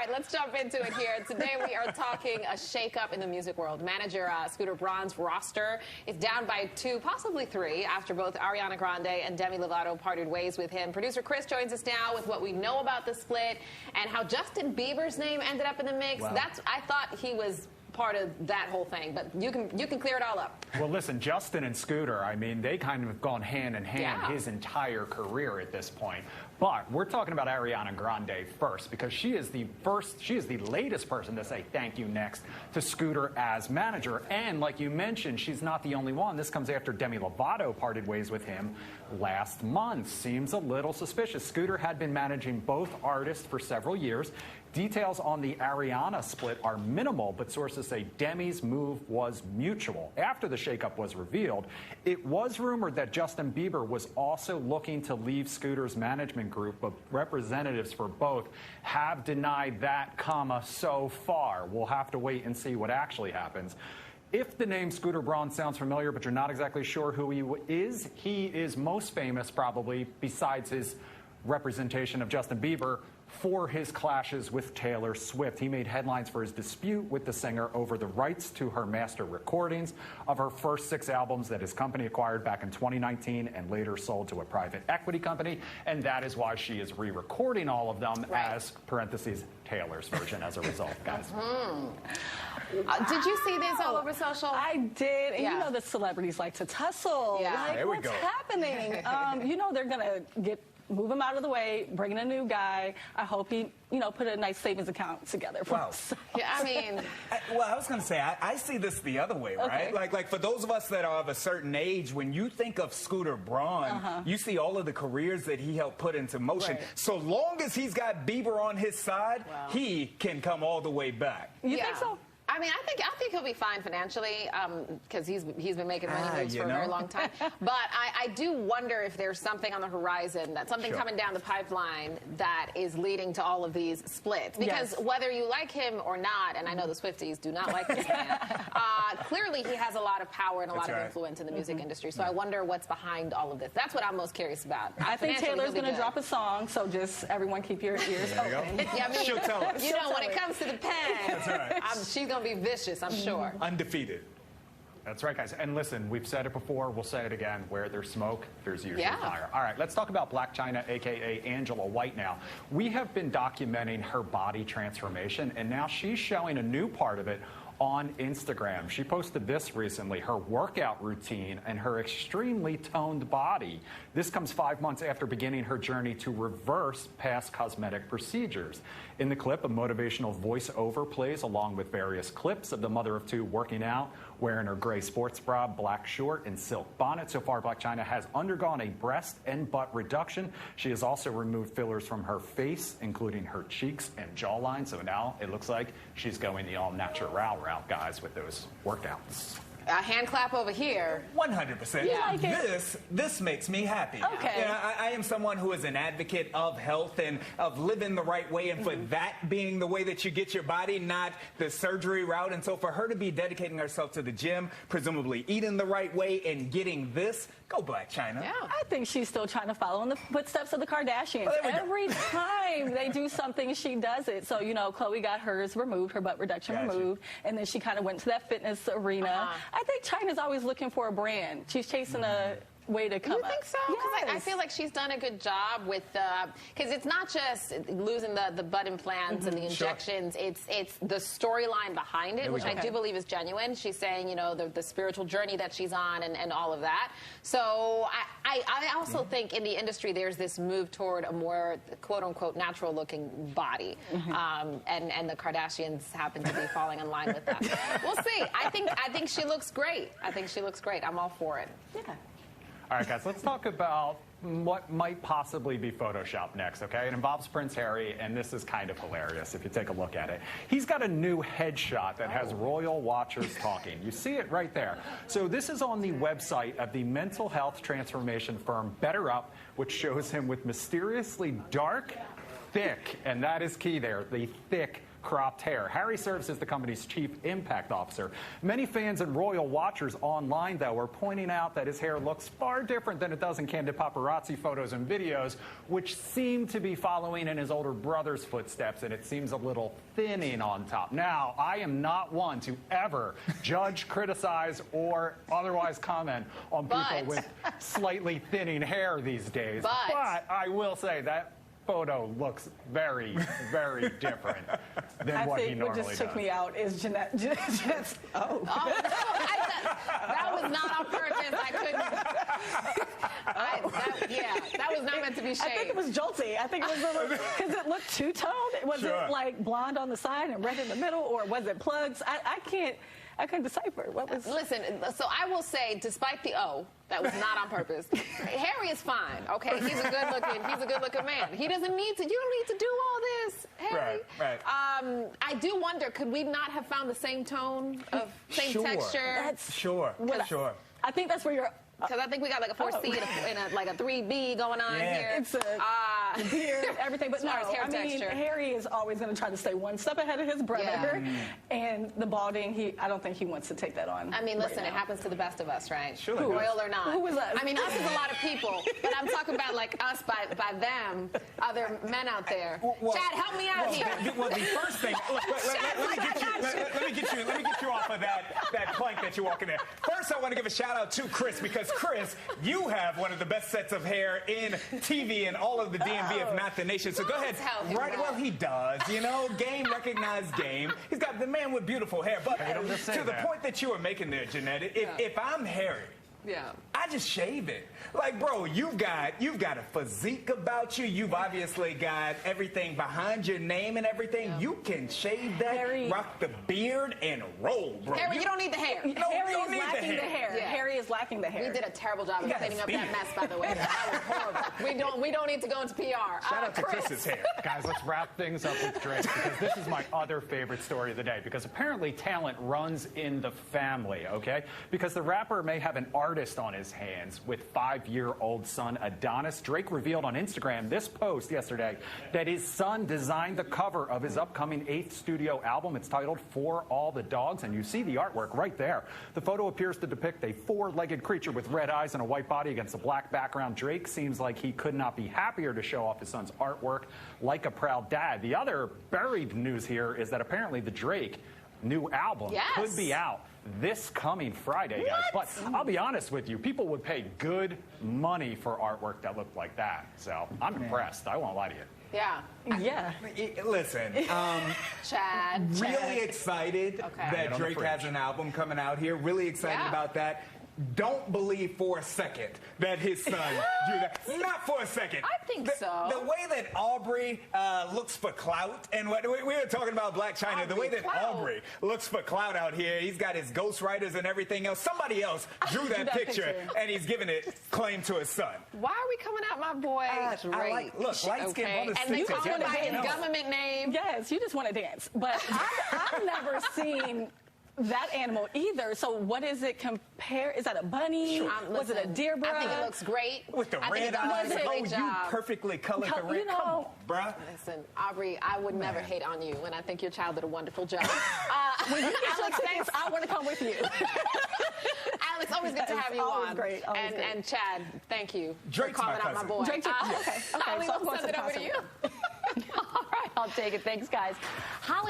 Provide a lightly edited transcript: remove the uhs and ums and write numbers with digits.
right, let's jump into it here. Today we are talking a shakeup in the music world. Manager Scooter Braun's roster is down by 2, possibly 3, after both Ariana Grande and Demi Lovato parted ways with him. Producer Chris joins us now with what we know about the split and how Justin Bieber's name ended up in the mix. Wow. I thought he was part of that whole thing, but you can clear it all up. Well, listen, Justin and Scooter, I mean, they kind of have gone hand in hand his entire career at this point. But we're talking about Ariana Grande first, because she is the latest person to say thank you next to Scooter as manager. And like you mentioned, she's not the only one. This comes after Demi Lovato parted ways with him last month. Seems a little suspicious. Scooter had been managing both artists for several years. Details on the Ariana split are minimal, but sources say Demi's move was mutual. After the shakeup was revealed, it was rumored that Justin Bieber was also looking to leave Scooter's management group, but representatives for both have denied that, so far. We'll have to wait and see what actually happens. If the name Scooter Braun sounds familiar, but you're not exactly sure who he is most famous, probably, besides his representation of Justin Bieber, for his clashes with Taylor Swift. He made headlines for his dispute with the singer over the rights to her master recordings of her first 6 albums that his company acquired back in 2019 and later sold to a private equity company. And that is why she is re-recording all of them as, parentheses, Taylor's version as a result, guys. Did you see this all over social? I did. And you know the celebrities like to tussle. Yeah. Like, there we what's go. happening? You know they're going to move him out of the way, bring in a new guy. I hope he, put a nice savings account together for himself. Yeah, I mean... I was going to say, I see this the other way, right? Okay. Like for those of us that are of a certain age, when you think of Scooter Braun, you see all of the careers that he helped put into motion. Right. So long as he's got Bieber on his side, he can come all the way back. You think so? I mean, I think he'll be fine financially because he's been making money moves for a very long time. But I do wonder if there's something on the horizon, something coming down the pipeline that is leading to all of these splits. Because whether you like him or not, and I know the Swifties do not like this man, clearly he has a lot of power and a lot of influence in the music industry. So I wonder what's behind all of this. That's what I'm most curious about. I think Taylor's going to drop a song, so just everyone keep your ears open. Yeah, I mean, She'll tell us. When it comes to the pen, she's going to be vicious, I'm sure. Undefeated. That's right, guys. And listen, we've said it before, we'll say it again. Where there's smoke, there's usually fire. All right, let's talk about Blac Chyna, a.k.a. Angela White now. We have been documenting her body transformation, and now she's showing a new part of it on Instagram. She posted this recently, her workout routine and her extremely toned body. This comes 5 months after beginning her journey to reverse past cosmetic procedures. In the clip, a motivational voiceover plays along with various clips of the mother of 2 working out, wearing her gray sports bra, black short, and silk bonnet. So far, Blac Chyna has undergone a breast and butt reduction. She has also removed fillers from her face, including her cheeks and jawline. So now it looks like she's going the all-natural route, guys, with those workouts. A hand clap over here. 100%. Yeah. This makes me happy. Okay. You know, I am someone who is an advocate of health and of living the right way, and for that being the way that you get your body, not the surgery route. And so for her to be dedicating herself to the gym, presumably eating the right way and getting this, go Blac Chyna. Yeah. I think she's still trying to follow in the footsteps of the Kardashians. Every time they do something, she does it. So, Khloe got hers removed, her butt reduction removed, and then she kind of went to that fitness arena. I think Chyna's always looking for a brand. She's chasing a way to come You think so? Because I feel like she's done a good job with because it's not just losing the butt implants and the injections. It's the storyline behind it, which I do believe is genuine. She's saying, the spiritual journey that she's on and all of that. So I also think in the industry there's this move toward a more quote-unquote natural-looking body. And the Kardashians happen to be falling in line with that. We'll see. I think she looks great. I'm all for it. Yeah. All right, guys, let's talk about what might possibly be Photoshopped next, okay? It involves Prince Harry, and this is kind of hilarious if you take a look at it. He's got a new headshot that has royal watchers talking. You see it right there. So this is on the website of the mental health transformation firm BetterUp, which shows him with mysteriously dark, thick, and that is key there, the thick cropped hair. Harry serves as the company's chief impact officer. Many fans and royal watchers online, though, are pointing out that his hair looks far different than it does in candid paparazzi photos and videos, which seem to be following in his older brother's footsteps, and it seems a little thinning on top. Now, I am not one to ever judge, criticize, or otherwise comment on people with slightly thinning hair these days. But I will say that photo looks very, very different than what he normally does. I think what just took me out is Jeanette. That was not on purpose. I couldn't. That was not meant to be shaved. I think it was jolty. I think it was because it looked two-toned. Was it like blonde on the side and red in the middle, or was it plugs? I couldn't decipher what was. Listen, so I will say, despite the that was not on purpose. Harry is fine. Okay, he's a good looking man. He doesn't need to. You don't need to do all this, Harry. Right. I do wonder, could we not have found the same tone of same texture? Sure. I think that's where you're. Because I think we got like a 4C and a 3B going on here. It's a beard, everything. But no, texture. Harry is always going to try to stay one step ahead of his brother. And the balding, I don't think he wants to take that on. I mean, listen, it happens to the best of us, right? Sure. Royal or not. Who was us? I mean, us is a lot of people. But I'm talking about like us by them, other men out there. Chad, help me out here. Well, the first thing, let me get you off of that plank that you're walking there. First, I want to give a shout out to Chris, because Chris, you have one of the best sets of hair in TV and all of the DMV, if not the nation. So go ahead. Well, he does. Game recognized game. He's got the man with beautiful hair. But to the point that you were making there, Jeanette, if I'm Harry, I just shave it. Like, bro, you've got a physique about you. You've obviously got everything behind your name and everything. Yeah. You can shave that, rock the beard, and roll, bro. Harry, you don't need the hair. No, Harry is lacking the hair. Yeah. Harry is lacking the hair. We did a terrible job of cleaning up that mess, by the way. That was horrible. We don't need to go into PR. Shout out to Chris's hair. Guys, let's wrap things up with Drake, because this is my other favorite story of the day, because apparently talent runs in the family, okay? Because the rapper may have an artist on his hands with 5-year-old son Adonis. Drake revealed on Instagram this post yesterday that his son designed the cover of his upcoming 8th studio album. It's titled For All the Dogs, and you see the artwork right there. The photo appears to depict a 4-legged creature with red eyes and a white body against a black background. Drake seems like he could not be happier to show off his son's artwork like a proud dad. The other buried news here is that apparently the Drake new album could be out this coming Friday, guys. But I'll be honest with you, people would pay good money for artwork that looked like that. So I'm impressed. I won't lie to you. Yeah. Listen, Chad. Really excited that Drake has an album coming out here. Really excited about that. Don't believe for a second that his son drew that. Not for a second. I think so. The way that Aubrey looks for clout, and what we were talking about Black China, the way that Aubrey looks for clout out here, he's got his ghostwriters and everything else. Somebody else drew that picture, and he's giving it claim to his son. Why are we coming at my boy Drake? Look, light skin, and they call him by his government name. Yes, you just want to dance. But I've never seen that animal either. So what does it compare? Is that a bunny? Was it a deer, bro? I think it looks great. With the red eyes. You perfectly colored the red. Come on, bruh. Listen, Aubrey, I would never hate on you, and I think your child did a wonderful job. When you get your tickets, I want to come with you. Alex, always good to have you on. Great. And Chad, thank you for calling out my boy. Drake, okay. Holly, So we'll send it over to you. All right, I'll take it. Thanks, guys. Holly.